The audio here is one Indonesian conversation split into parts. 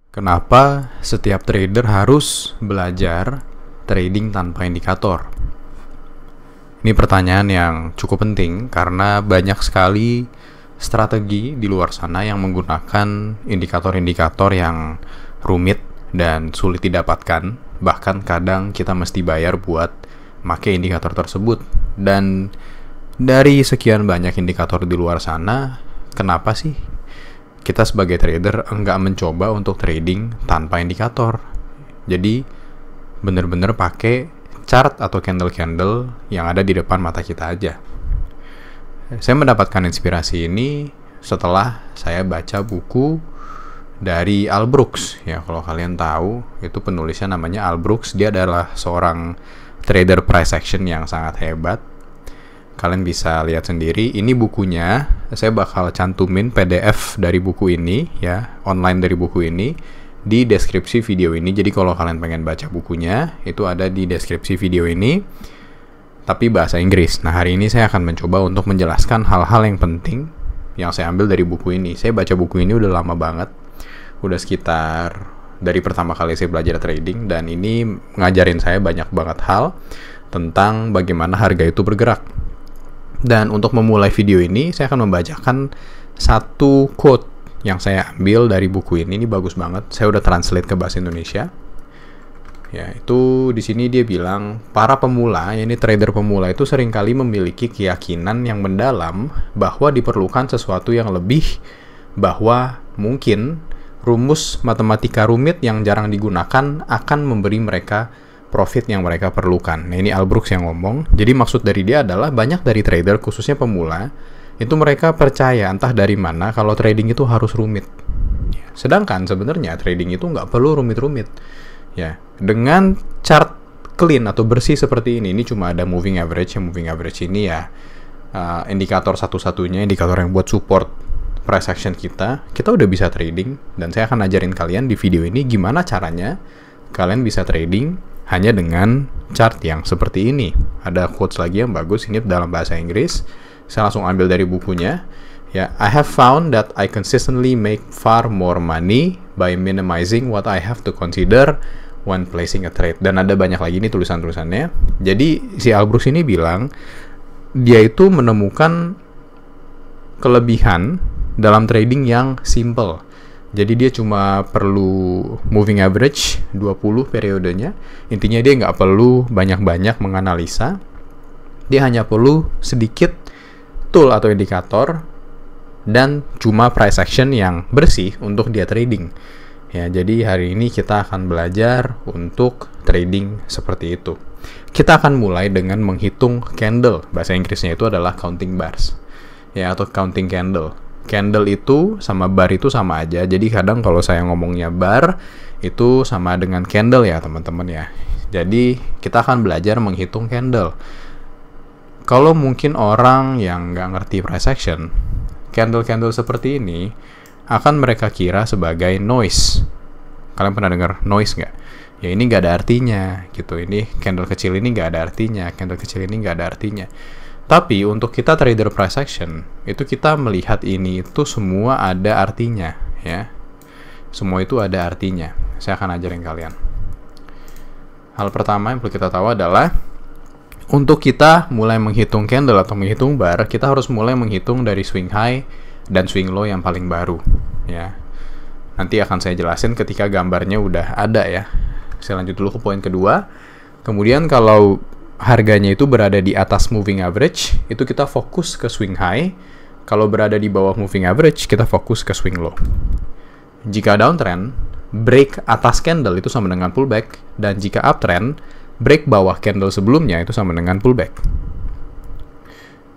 Kenapa setiap trader harus belajar trading tanpa indikator? Ini pertanyaan yang cukup penting karena banyak sekali strategi di luar sana yang menggunakan indikator-indikator yang rumit dan sulit didapatkan. Bahkan kadang kita mesti bayar buat pakai indikator tersebut. Dan dari sekian banyak indikator di luar sana, kenapa sih kita sebagai trader enggak mencoba untuk trading tanpa indikator? Jadi bener-bener pakai chart atau candle-candle yang ada di depan mata kita aja. Saya mendapatkan inspirasi ini setelah saya baca buku dari Al Brooks. Ya, kalau kalian tahu, itu penulisnya namanya Al Brooks. Dia adalah seorang trader price action yang sangat hebat. Kalian bisa lihat sendiri, ini bukunya. Saya bakal cantumin PDF dari buku ini, ya, online dari buku ini, di deskripsi video ini. Jadi kalau kalian pengen baca bukunya, itu ada di deskripsi video ini, tapi bahasa Inggris. Nah, hari ini saya akan mencoba untuk menjelaskan hal-hal yang penting yang saya ambil dari buku ini. Saya baca buku ini udah lama banget, udah sekitar dari pertama kali saya belajar trading, dan ini ngajarin saya banyak banget hal tentang bagaimana harga itu bergerak. Dan untuk memulai video ini, saya akan membacakan satu quote yang saya ambil dari buku ini. Ini bagus banget. Saya udah translate ke bahasa Indonesia. Ya, itu di sini dia bilang, para pemula, yakni trader pemula itu seringkali memiliki keyakinan yang mendalam bahwa diperlukan sesuatu yang lebih, bahwa mungkin rumus matematika rumit yang jarang digunakan akan memberi mereka profit yang mereka perlukan. Nah, ini Al Brooks yang ngomong. Jadi maksud dari dia adalah banyak dari trader, khususnya pemula, itu mereka percaya entah dari mana kalau trading itu harus rumit. Sedangkan sebenarnya trading itu nggak perlu rumit-rumit. Ya, dengan chart clean atau bersih seperti ini cuma ada moving average. Yang moving average ini ya indikator satu-satunya, indikator yang buat support price action kita udah bisa trading. Dan saya akan ajarin kalian di video ini gimana caranya kalian bisa trading hanya dengan chart yang seperti ini. Ada quotes lagi yang bagus, ini dalam bahasa Inggris. Saya langsung ambil dari bukunya. Ya, I have found that I consistently make far more money by minimizing what I have to consider when placing a trade. Dan ada banyak lagi nih tulisan-tulisannya. Jadi si Al Brooks ini bilang dia itu menemukan kelebihan dalam trading yang simple. Jadi dia cuma perlu moving average 20 periodenya. Intinya dia nggak perlu banyak-banyak menganalisa. Dia hanya perlu sedikit tool atau indikator dan cuma price action yang bersih untuk dia trading. Ya, jadi hari ini kita akan belajar untuk trading seperti itu. Kita akan mulai dengan menghitung candle. Bahasa Inggrisnya itu adalah counting bars. Ya, atau counting candle. Candle itu sama bar itu sama aja. Jadi kadang kalau saya ngomongnya bar itu sama dengan candle ya teman-teman ya. Jadi kita akan belajar menghitung candle. Kalau mungkin orang yang nggak ngerti price action, candle-candle seperti ini akan mereka kira sebagai noise. Kalian pernah dengar noise nggak? Ya ini nggak ada artinya gitu. Ini candle kecil ini nggak ada artinya. Candle kecil ini nggak ada artinya. Tapi untuk kita trader price action, itu kita melihat ini itu semua ada artinya, ya. Semua itu ada artinya. Saya akan ajarin kalian. Hal pertama yang perlu kita tahu adalah untuk kita mulai menghitung candle atau menghitung bar, kita harus mulai menghitung dari swing high dan swing low yang paling baru, ya. Nanti akan saya jelasin ketika gambarnya udah ada ya. Saya lanjut dulu ke poin kedua. Kemudian kalau harganya itu berada di atas moving average, itu kita fokus ke swing high. Kalau berada di bawah moving average, kita fokus ke swing low. Jika downtrend, break atas candle itu sama dengan pullback, dan jika uptrend, break bawah candle sebelumnya itu sama dengan pullback.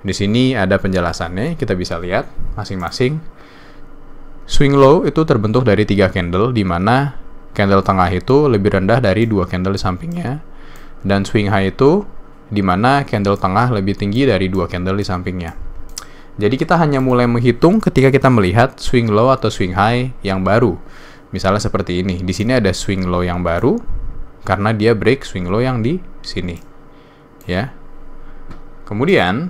Di sini ada penjelasannya, kita bisa lihat masing-masing. Swing low itu terbentuk dari 3 candle, di mana candle tengah itu lebih rendah dari 2 candle di sampingnya. Dan swing high itu di mana candle tengah lebih tinggi dari 2 candle di sampingnya. Jadi kita hanya mulai menghitung ketika kita melihat swing low atau swing high yang baru. Misalnya seperti ini. Di sini ada swing low yang baru karena dia break swing low yang di sini. Ya. Kemudian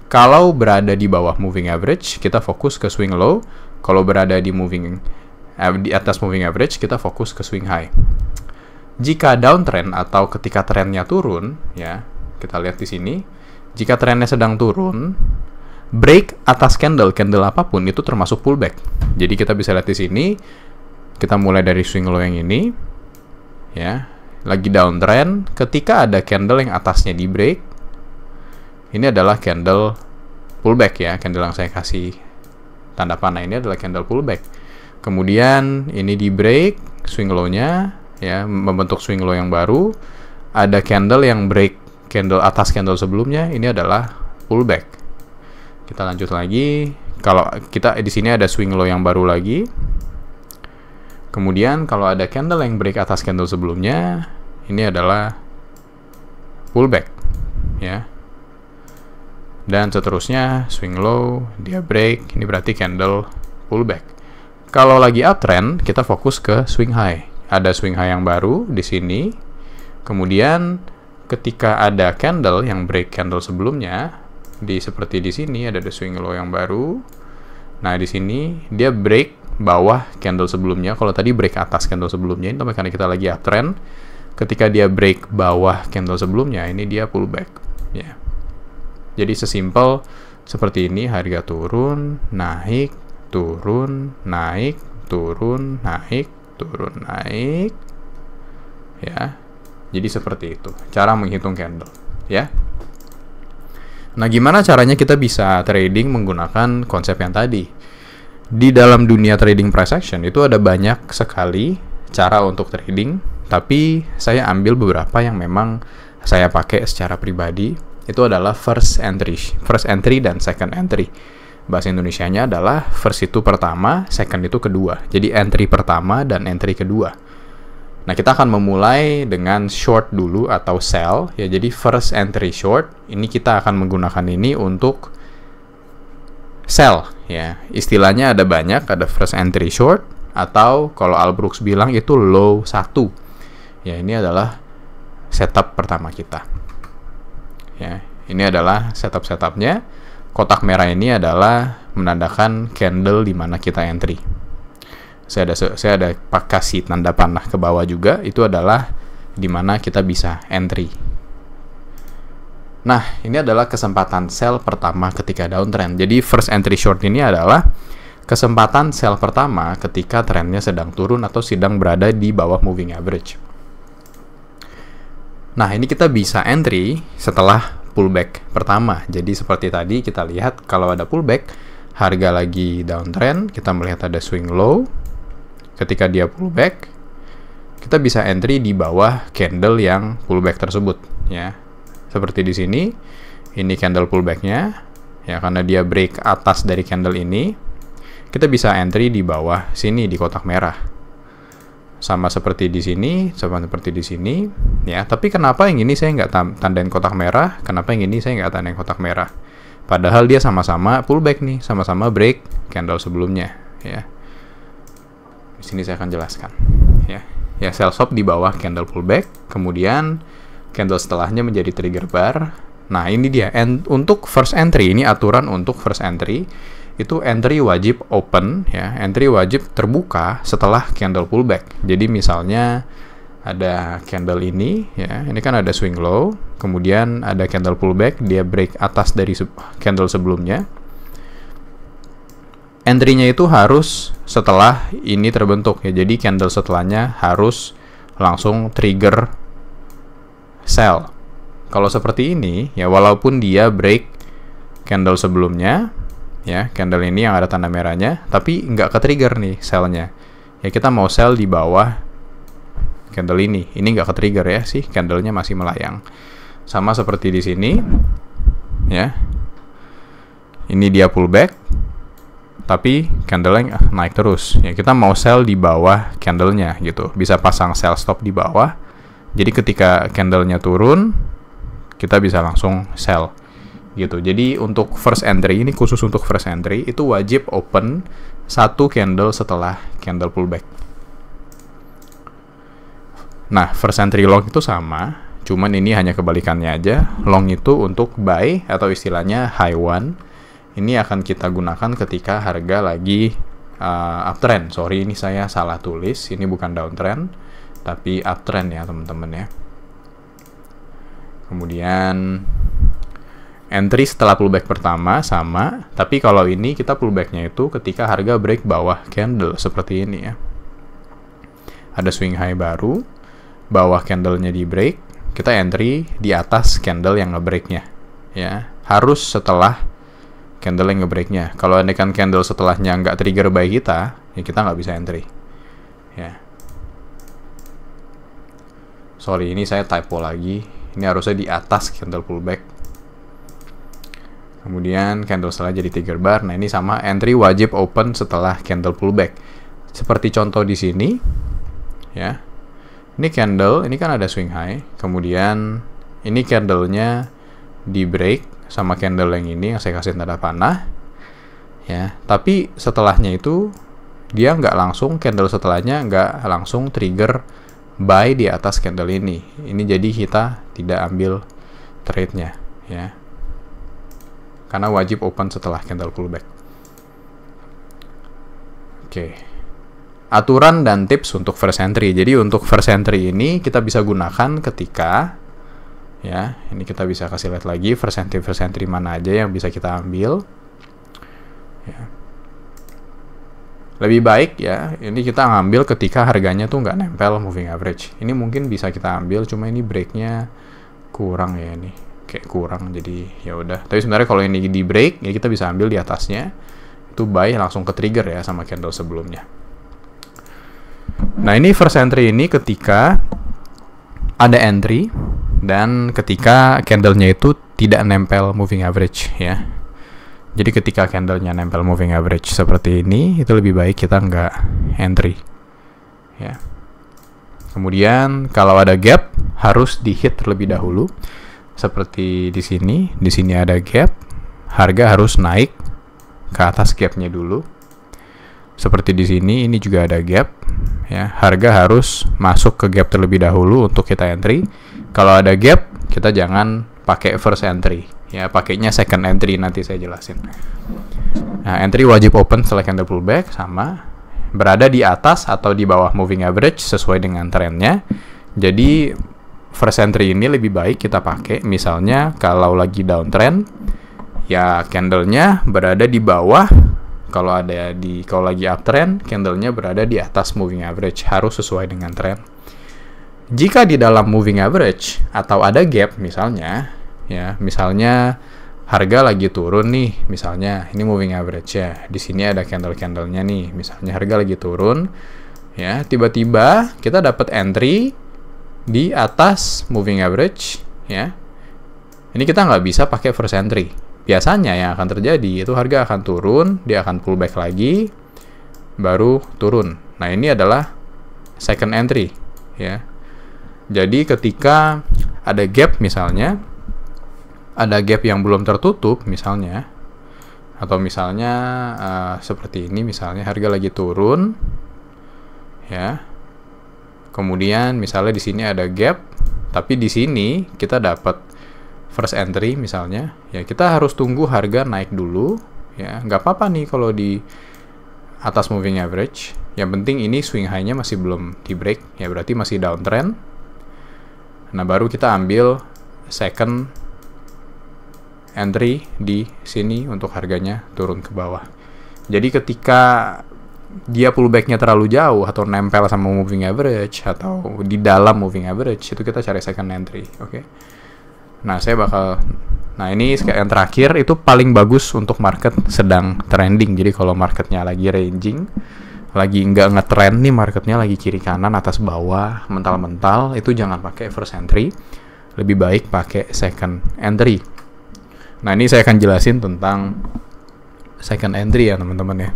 kalau berada di bawah moving average, kita fokus ke swing low. Kalau berada di moving di atas moving average, kita fokus ke swing high. Jika downtrend atau ketika trennya turun, ya, kita lihat di sini, jika trennya sedang turun, break atas candle apapun itu termasuk pullback. Jadi kita bisa lihat di sini, kita mulai dari swing low yang ini, ya, lagi downtrend, ketika ada candle yang atasnya di break, ini adalah candle pullback ya, candle yang saya kasih tanda panah ini adalah candle pullback. Kemudian ini di break swing low-nya, ya, membentuk swing low yang baru, ada candle yang break candle atas candle sebelumnya, ini adalah pullback. Kita lanjut lagi, kalau kita di sini ada swing low yang baru lagi. Kemudian kalau ada candle yang break atas candle sebelumnya, ini adalah pullback, ya. Dan seterusnya swing low, dia break, ini berarti candle pullback. Kalau lagi uptrend, kita fokus ke swing high. Ada swing high yang baru di sini. Kemudian ketika ada candle yang break candle sebelumnya, seperti di sini ada swing low yang baru. Nah, di sini dia break bawah candle sebelumnya. Kalau tadi break atas candle sebelumnya, itu karena kita lagi uptrend. Ketika dia break bawah candle sebelumnya, ini dia pullback, ya. Jadi sesimpel seperti ini, harga turun, naik, turun, naik, turun, naik, turun, naik, ya. Jadi seperti itu cara menghitung candle, ya. Nah, gimana caranya kita bisa trading menggunakan konsep yang tadi? Di dalam dunia trading price action itu ada banyak sekali cara untuk trading, tapi saya ambil beberapa yang memang saya pakai secara pribadi. Itu adalah first entry dan second entry. Bahasa Indonesianya adalah first itu pertama, second itu kedua. Jadi entry pertama dan entry kedua. Nah, kita akan memulai dengan short dulu atau sell, ya. Jadi first entry short, ini kita akan menggunakan ini untuk sell, ya. Istilahnya ada banyak, ada first entry short, atau kalau Al Brooks bilang itu low 1. Ya, ini adalah setup pertama kita. Ya, ini adalah setupnya. Kotak merah ini adalah menandakan candle di mana kita entry. Saya ada kasih tanda panah ke bawah juga, itu adalah di mana kita bisa entry. Nah, ini adalah kesempatan sell pertama ketika downtrend. Jadi first entry short ini adalah kesempatan sell pertama ketika trennya sedang turun atau sedang berada di bawah moving average. Nah, ini kita bisa entry setelah pullback pertama. Jadi seperti tadi kita lihat kalau ada pullback, harga lagi downtrend, kita melihat ada swing low. Ketika dia pullback, kita bisa entry di bawah candle yang pullback tersebut, ya. Seperti di sini, ini candle pullbacknya, ya, karena dia break atas dari candle ini, kita bisa entry di bawah sini di kotak merah. Sama seperti di sini, ya. Tapi kenapa yang ini saya nggak tandain kotak merah? Kenapa yang ini saya nggak tandain kotak merah? Padahal dia sama-sama pullback nih, sama-sama break candle sebelumnya, ya. Di sini saya akan jelaskan, ya. Ya, sell stop di bawah candle pullback, kemudian candle setelahnya menjadi trigger bar. Nah, ini dia. Untuk first entry, ini aturan untuk first entry. Itu entry wajib open, ya. Entry wajib terbuka setelah candle pullback. Jadi misalnya ada candle ini, ya. Ini kan ada swing low, kemudian ada candle pullback, dia break atas dari candle sebelumnya. Entry-nya itu harus setelah ini terbentuk, ya. Jadi candle setelahnya harus langsung trigger sell. Kalau seperti ini, ya, walaupun dia break candle sebelumnya, ya, candle ini yang ada tanda merahnya, tapi nggak ke-trigger nih sell-nya. Ya, kita mau sell di bawah candle ini nggak ke-trigger, ya, sih, candle-nya masih melayang. Sama seperti di sini, ya. Ini dia pullback, tapi candle-nya naik terus. Ya, kita mau sell di bawah candle-nya gitu. Bisa pasang sell stop di bawah. Jadi ketika candle-nya turun, kita bisa langsung sell gitu. Jadi untuk first entry, ini khusus untuk first entry, itu wajib open satu candle setelah candle pullback. Nah, first entry long itu sama, cuman ini hanya kebalikannya aja. Long itu untuk buy atau istilahnya high one. Ini akan kita gunakan ketika harga lagi uptrend. Sorry, ini saya salah tulis. Ini bukan downtrend, tapi uptrend ya teman-teman ya. Kemudian entry setelah pullback pertama sama, tapi kalau ini kita pullbacknya itu ketika harga break bawah candle seperti ini ya. Ada swing high baru, bawah candlenya di break, kita entry di atas candle yang ngebreaknya ya. Harus setelah candle yang ngebreaknya. Kalau andaikan candle setelahnya nggak trigger buy kita, ya kita nggak bisa entry ya. Sorry, ini saya typo lagi. Ini harusnya di atas candle pullback. Kemudian candle setelah jadi trigger bar. Nah, ini sama, entry wajib open setelah candle pullback. Seperti contoh di sini ya. Ini candle, ini kan ada swing high. Kemudian ini candlenya di break sama candle yang ini yang saya kasih tanda panah ya. Tapi setelahnya itu dia nggak langsung, candle setelahnya nggak langsung trigger buy di atas candle ini. Ini jadi kita tidak ambil trade-nya ya. Karena wajib open setelah candle pullback. Oke. Aturan dan tips untuk first entry. Jadi untuk first entry ini kita bisa gunakan ketika ya, ini kita bisa kasih lihat lagi first entry mana aja yang bisa kita ambil ya. Lebih baik ya, ini kita ngambil ketika harganya tuh nggak nempel moving average. Ini mungkin bisa kita ambil, cuma ini breaknya kurang ya, ini kayak kurang, jadi ya udah. Tapi sebenarnya kalau ini di break ya kita bisa ambil di atasnya, itu buy langsung ke trigger ya sama candle sebelumnya. Nah, ini first entry ini ketika ada entry dan ketika candlenya itu tidak nempel moving average ya. Jadi ketika candlenya nempel moving average seperti ini, itu lebih baik kita nggak entry ya. Kemudian kalau ada gap harus di hit terlebih dahulu. Seperti di sini ada gap, harga harus naik ke atas gapnya dulu. Seperti di sini, ini juga ada gap ya. Harga harus masuk ke gap terlebih dahulu untuk kita entry. Kalau ada gap, kita jangan pakai first entry ya, pakainya second entry, nanti saya jelasin. Nah, entry wajib open setelah candle pullback sama, berada di atas atau di bawah moving average sesuai dengan trennya. Jadi first entry ini lebih baik kita pakai misalnya kalau lagi downtrend ya candlenya berada di bawah. Kalau lagi uptrend candlenya berada di atas moving average, harus sesuai dengan tren. Jika di dalam moving average atau ada gap misalnya ya, misalnya harga lagi turun nih, misalnya ini moving average ya, di sini ada candle-candlenya nih, misalnya harga lagi turun ya, tiba-tiba kita dapat entry di atas moving average ya. Ini kita nggak bisa pakai first entry. Biasanya yang akan terjadi itu harga akan turun, dia akan pullback lagi, baru turun. Nah, ini adalah second entry ya. Jadi ketika ada gap misalnya, ada gap yang belum tertutup misalnya, atau misalnya seperti ini, misalnya harga lagi turun ya, kemudian misalnya di sini ada gap, tapi di sini kita dapat first entry misalnya ya, kita harus tunggu harga naik dulu ya. Nggak apa-apa nih kalau di atas moving average, yang penting ini swing high-nya masih belum di break ya, berarti masih downtrend. Nah, baru kita ambil second entry di sini untuk harganya turun ke bawah. Jadi ketika dia pullback-nya terlalu jauh atau nempel sama moving average atau di dalam moving average, itu kita cari second entry. Oke. Nah, nah ini yang terakhir itu paling bagus untuk market sedang trending. Jadi kalau marketnya lagi ranging, lagi nggak ngetrend nih, marketnya lagi kiri kanan atas bawah mental-mental, itu jangan pakai first entry, lebih baik pakai second entry. Nah, ini saya akan jelasin tentang second entry ya teman-teman ya.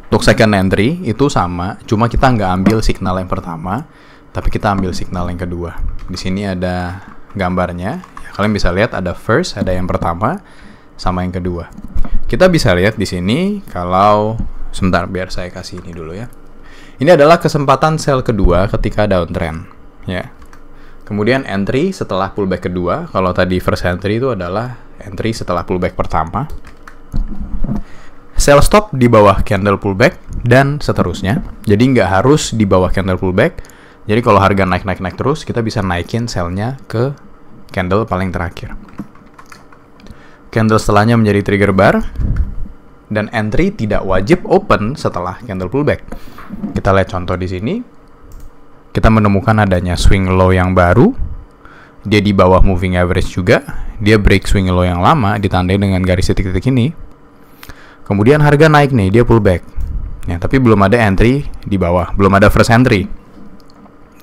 Untuk second entry itu sama, cuma kita nggak ambil signal yang pertama, tapi kita ambil signal yang kedua. Di sini ada gambarnya, ya, kalian bisa lihat ada first, ada yang pertama, sama yang kedua. Kita bisa lihat di sini kalau sebentar biar saya kasih ini dulu ya. Ini adalah kesempatan sell kedua ketika downtrend ya. Kemudian entry setelah pullback kedua. Kalau tadi first entry itu adalah entry setelah pullback pertama. Sell stop di bawah candle pullback dan seterusnya. Jadi nggak harus di bawah candle pullback. Jadi kalau harga naik terus, kita bisa naikin sell-nya ke candle paling terakhir. Candle setelahnya menjadi trigger bar, dan entry tidak wajib open setelah candle pullback. Kita lihat contoh di sini. Kita menemukan adanya swing low yang baru. Dia di bawah moving average juga. Dia break swing low yang lama, ditandai dengan garis titik-titik ini. Kemudian harga naik nih, dia pullback. Ya, tapi belum ada entry di bawah, belum ada first entry.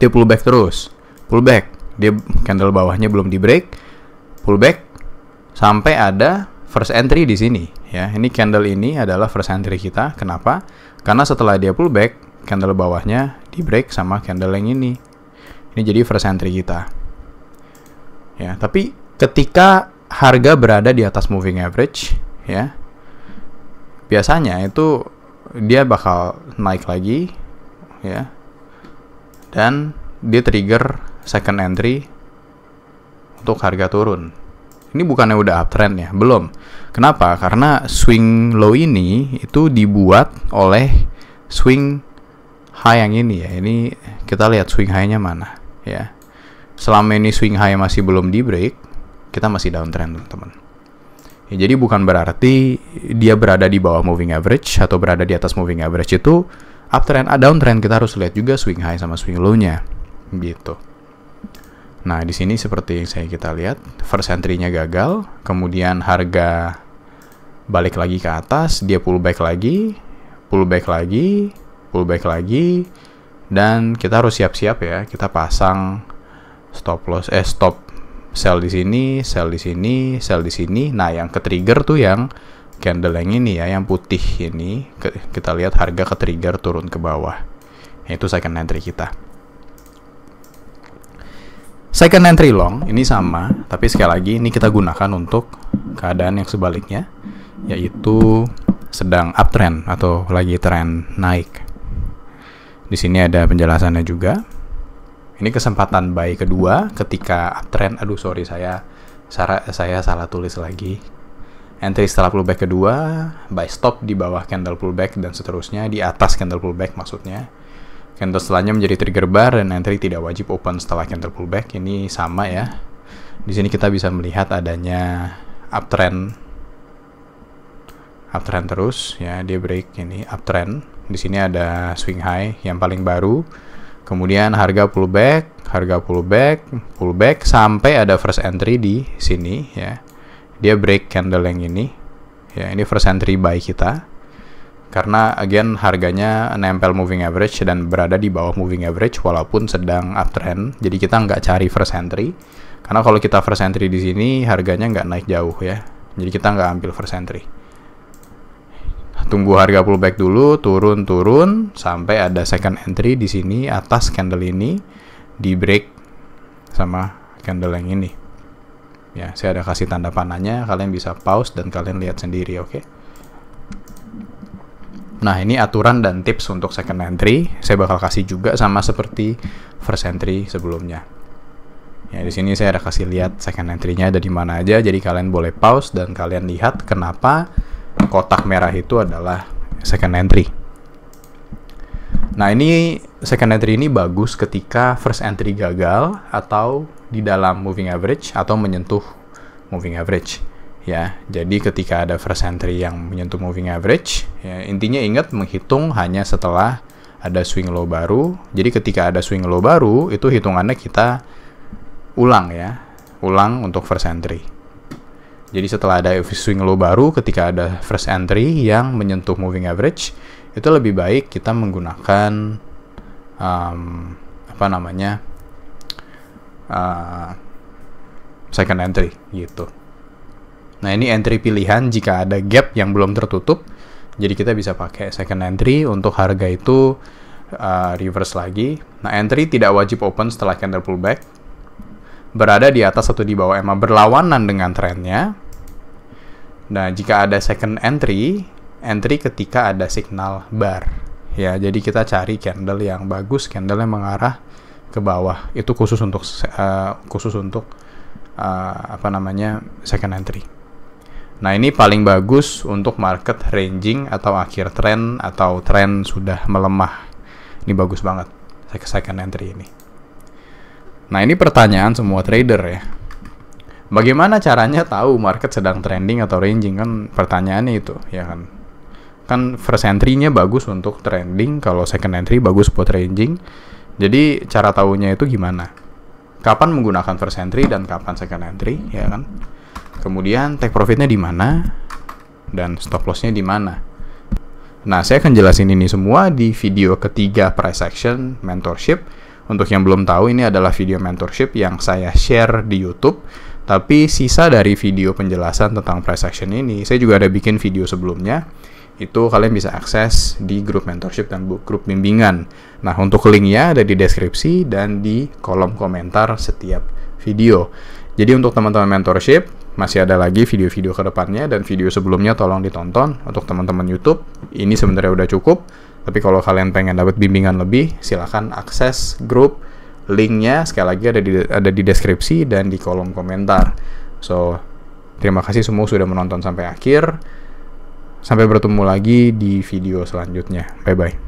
Dia pullback terus, pullback. Dia candle bawahnya belum di break, pullback sampai ada first entry di sini. Ya, ini candle ini adalah first entry kita. Kenapa? Karena setelah dia pullback, candle bawahnya di break sama candle yang ini. Ini jadi first entry kita. Ya, tapi ketika harga berada di atas moving average, ya, biasanya itu dia bakal naik lagi, ya, dan dia trigger second entry untuk harga turun. Ini bukannya udah uptrend ya, belum. Kenapa? Karena swing low ini itu dibuat oleh swing high yang ini ya. Ini kita lihat swing high-nya mana, ya. Selama ini swing high masih belum di break, kita masih downtrend, teman-teman. Ya, jadi bukan berarti dia berada di bawah moving average atau berada di atas moving average itu uptrend, downtrend. Kita harus lihat juga swing high sama swing low-nya, gitu. Nah, di sini seperti yang kita lihat, first entry-nya gagal, kemudian harga balik lagi ke atas, dia pullback lagi, dan kita harus siap-siap ya, kita pasang stop loss, stop sell di sini, sell di sini, sell di sini. Nah, yang ke trigger tuh yang candle yang ini ya, yang putih ini. Kita lihat harga ke trigger turun ke bawah. Itu second entry kita. Second entry long ini sama, tapi sekali lagi ini kita gunakan untuk keadaan yang sebaliknya, yaitu sedang uptrend atau lagi tren naik. Di sini ada penjelasannya juga. Ini kesempatan buy kedua ketika uptrend. Aduh, sorry, saya salah tulis lagi. Entry setelah pullback kedua, buy stop di bawah candle pullback dan seterusnya, di atas candle pullback maksudnya. Candle setelahnya menjadi trigger bar dan entry tidak wajib open setelah candle pullback. Ini sama ya. Di sini kita bisa melihat adanya uptrend terus ya, dia break ini uptrend. Di sini ada swing high yang paling baru. Kemudian harga pullback sampai ada first entry di sini ya. Dia break candle yang ini. Ya, ini first entry buy kita. Karena again harganya nempel moving average dan berada di bawah moving average walaupun sedang uptrend. Jadi kita nggak cari first entry. Karena kalau kita first entry di sini harganya nggak naik jauh ya. Jadi kita nggak ambil first entry. Tunggu harga pullback dulu, turun sampai ada second entry di sini atas candle ini, di break sama candle yang ini. Ya, saya ada kasih tanda panahnya, kalian bisa pause dan kalian lihat sendiri, oke? Nah, ini aturan dan tips untuk second entry. Saya bakal kasih juga sama seperti first entry sebelumnya. Ya, di sini saya ada kasih lihat second entry-nya ada di mana aja, jadi kalian boleh pause dan kalian lihat kenapa kotak merah itu adalah second entry. Nah, ini second entry ini bagus ketika first entry gagal atau di dalam moving average atau menyentuh moving average. Ya, jadi ketika ada first entry yang menyentuh moving average, ya, intinya ingat menghitung hanya setelah ada swing low baru. Jadi ketika ada swing low baru, itu hitungannya kita ulang ya, ulang untuk first entry. Jadi setelah ada swing low baru, ketika ada first entry yang menyentuh moving average, itu lebih baik kita menggunakan second entry gitu. Nah, ini entry pilihan jika ada gap yang belum tertutup. Jadi kita bisa pakai second entry untuk harga itu reverse lagi. Nah, entry tidak wajib open setelah candle pullback. Berada di atas atau di bawah EMA berlawanan dengan trennya. Nah, jika ada second entry ketika ada signal bar. Ya, jadi kita cari candle yang bagus, candle yang mengarah ke bawah. Itu khusus untuk second entry. Nah, ini paling bagus untuk market ranging atau akhir tren atau tren sudah melemah. Ini bagus banget second entry ini. Nah, ini pertanyaan semua trader ya. Bagaimana caranya tahu market sedang trending atau ranging? Kan pertanyaannya itu, ya kan? Kan first entry-nya bagus untuk trending, kalau second entry bagus buat ranging. Jadi cara tahunya itu gimana? Kapan menggunakan first entry dan kapan second entry, ya kan? Kemudian take profitnya di mana dan stop loss-nya di mana. Nah, saya akan jelasin ini semua di video ketiga price action mentorship. Untuk yang belum tahu, ini adalah video mentorship yang saya share di YouTube. Tapi sisa dari video penjelasan tentang price action ini, saya juga ada bikin video sebelumnya. Itu kalian bisa akses di grup mentorship dan grup bimbingan. Nah, untuk linknya ada di deskripsi dan di kolom komentar setiap video. Jadi untuk teman-teman mentorship, masih ada lagi video-video ke depannya, dan video sebelumnya tolong ditonton. Untuk teman-teman YouTube, ini sebenarnya udah cukup. Tapi kalau kalian pengen dapat bimbingan lebih, silakan akses grup. Linknya sekali lagi ada di deskripsi dan di kolom komentar. So, terima kasih semua sudah menonton sampai akhir. Sampai bertemu lagi di video selanjutnya. Bye-bye.